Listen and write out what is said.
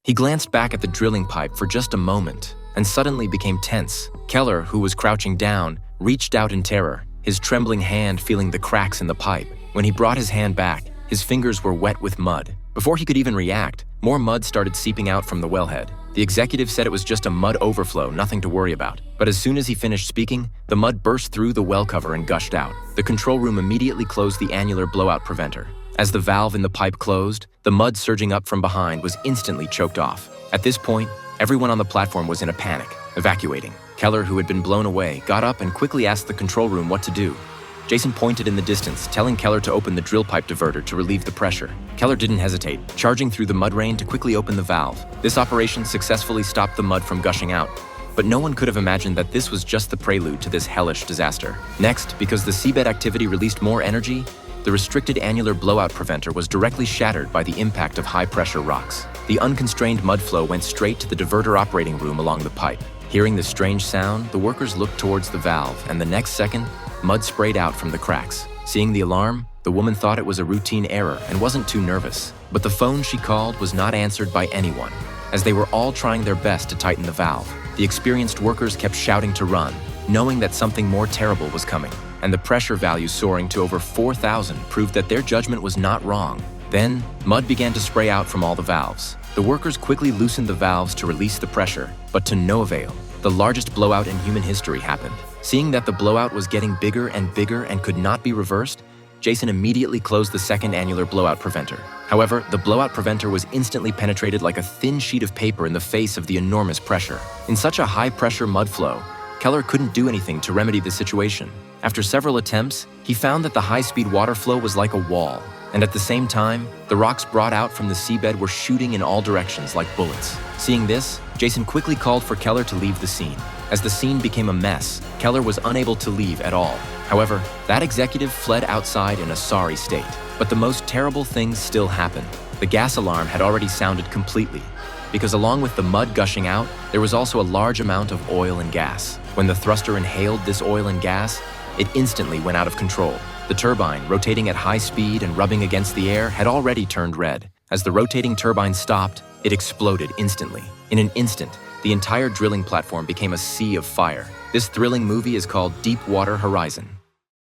He glanced back at the drilling pipe for just a moment and suddenly became tense. Keller, who was crouching down, reached out in terror, his trembling hand feeling the cracks in the pipe. When he brought his hand back, his fingers were wet with mud. Before he could even react, more mud started seeping out from the wellhead. The executive said it was just a mud overflow, nothing to worry about. But as soon as he finished speaking, the mud burst through the well cover and gushed out. The control room immediately closed the annular blowout preventer. As the valve in the pipe closed, the mud surging up from behind was instantly choked off. At this point, everyone on the platform was in a panic, evacuating. Keller, who had been blown away, got up and quickly asked the control room what to do. Jason pointed in the distance, telling Keller to open the drill pipe diverter to relieve the pressure. Keller didn't hesitate, charging through the mud rain to quickly open the valve. This operation successfully stopped the mud from gushing out, but no one could have imagined that this was just the prelude to this hellish disaster. Next, because the seabed activity released more energy, the restricted annular blowout preventer was directly shattered by the impact of high-pressure rocks. The unconstrained mud flow went straight to the diverter operating room along the pipe. Hearing the strange sound, the workers looked towards the valve, and the next second, mud sprayed out from the cracks. Seeing the alarm, the woman thought it was a routine error and wasn't too nervous. But the phone she called was not answered by anyone. As they were all trying their best to tighten the valve, the experienced workers kept shouting to run, knowing that something more terrible was coming. And the pressure value soaring to over 4,000 proved that their judgment was not wrong. Then, mud began to spray out from all the valves. The workers quickly loosened the valves to release the pressure, but to no avail. The largest blowout in human history happened. Seeing that the blowout was getting bigger and could not be reversed, Jason immediately closed the second annular blowout preventer. However, the blowout preventer was instantly penetrated like a thin sheet of paper in the face of the enormous pressure. In such a high-pressure mud flow, Keller couldn't do anything to remedy the situation. After several attempts, he found that the high-speed water flow was like a wall, and at the same time, the rocks brought out from the seabed were shooting in all directions like bullets. Seeing this, Jason quickly called for Keller to leave the scene. As the scene became a mess, Keller was unable to leave at all. However, that executive fled outside in a sorry state. But the most terrible things still happened. The gas alarm had already sounded completely, because along with the mud gushing out, there was also a large amount of oil and gas. When the thruster inhaled this oil and gas, it instantly went out of control. The turbine, rotating at high speed and rubbing against the air, had already turned red. As the rotating turbine stopped, it exploded instantly. In an instant, the entire drilling platform became a sea of fire. This thrilling movie is called Deepwater Horizon.